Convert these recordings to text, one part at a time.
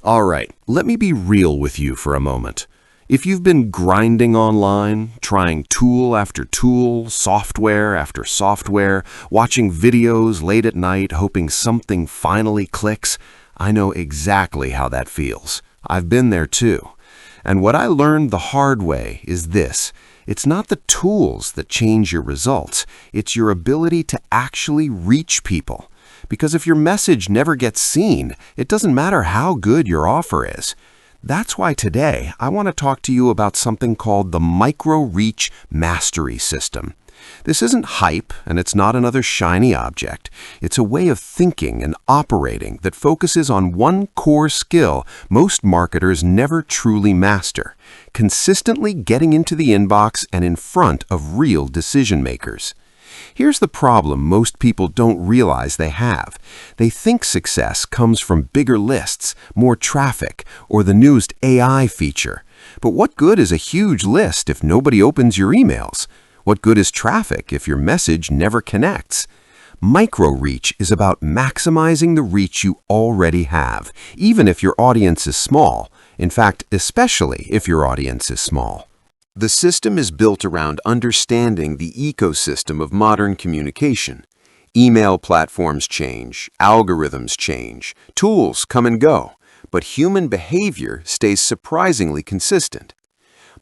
All right, let me be real with you for a moment. If you've been grinding online, trying tool after tool, software after software, watching videos late at night, hoping something finally clicks, I know exactly how that feels. I've been there too. And what I learned the hard way is this. It's not the tools that change your results. It's your ability to actually reach people. Because if your message never gets seen, it doesn't matter how good your offer is. That's why today I want to talk to you about something called the micro-reach mastery system. This isn't hype, and it's not another shiny object. It's a way of thinking and operating that focuses on one core skill most marketers never truly master: consistently getting into the inbox and in front of real decision makers. Here's the problem most people don't realize they have. They think success comes from bigger lists, more traffic, or the newest AI feature. But what good is a huge list if nobody opens your emails? What good is traffic if your message never connects? Micro-reach is about maximizing the reach you already have, even if your audience is small. In fact, especially if your audience is small. The system is built around understanding the ecosystem of modern communication. Email platforms change, algorithms change, tools come and go, but human behavior stays surprisingly consistent.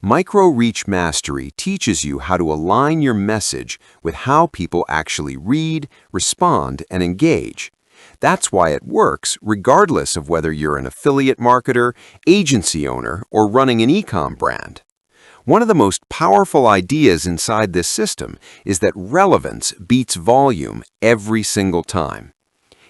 Micro-reach mastery teaches you how to align your message with how people actually read, respond, and engage. That's why it works regardless of whether you're an affiliate marketer, agency owner, or running an e-com brand. One of the most powerful ideas inside this system is that relevance beats volume every single time.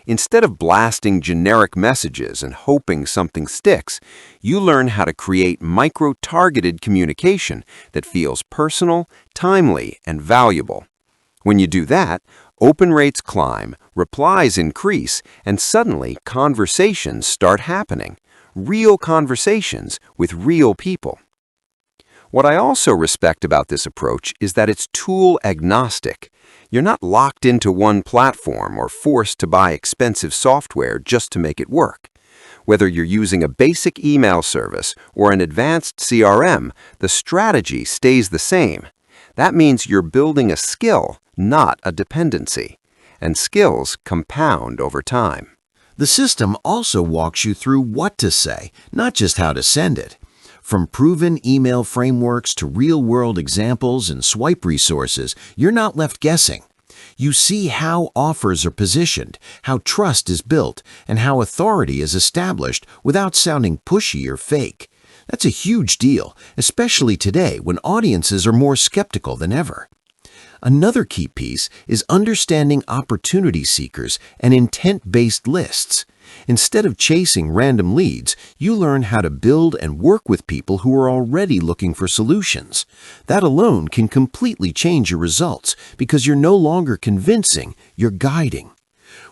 Instead of blasting generic messages and hoping something sticks, you learn how to create micro-targeted communication that feels personal, timely, and valuable. When you do that, open rates climb, replies increase, and suddenly conversations start happening. Real conversations with real people. What I also respect about this approach is that it's tool agnostic. You're not locked into one platform or forced to buy expensive software just to make it work. Whether you're using a basic email service or an advanced CRM, the strategy stays the same. That means you're building a skill, not a dependency. And skills compound over time. The system also walks you through what to say, not just how to send it. From proven email frameworks to real-world examples and swipe resources, you're not left guessing. You see how offers are positioned, how trust is built, and how authority is established without sounding pushy or fake. That's a huge deal, especially today when audiences are more skeptical than ever. Another key piece is understanding opportunity seekers and intent-based lists. Instead of chasing random leads, you learn how to build and work with people who are already looking for solutions. That alone can completely change your results because you're no longer convincing, you're guiding.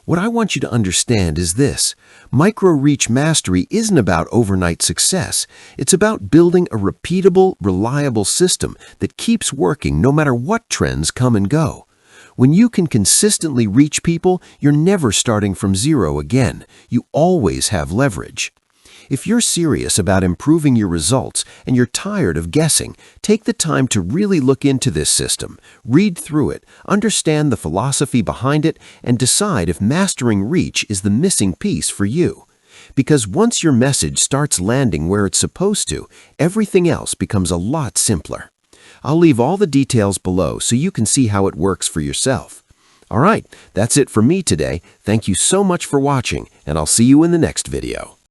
What I want you to understand is this: micro-reach mastery isn't about overnight success. It's about building a repeatable, reliable system that keeps working no matter what trends come and go. When you can consistently reach people, you're never starting from zero again. You always have leverage. If you're serious about improving your results and you're tired of guessing, take the time to really look into this system, read through it, understand the philosophy behind it, and decide if mastering reach is the missing piece for you. Because once your message starts landing where it's supposed to, everything else becomes a lot simpler. I'll leave all the details below so you can see how it works for yourself. All right, that's it for me today. Thank you so much for watching, and I'll see you in the next video.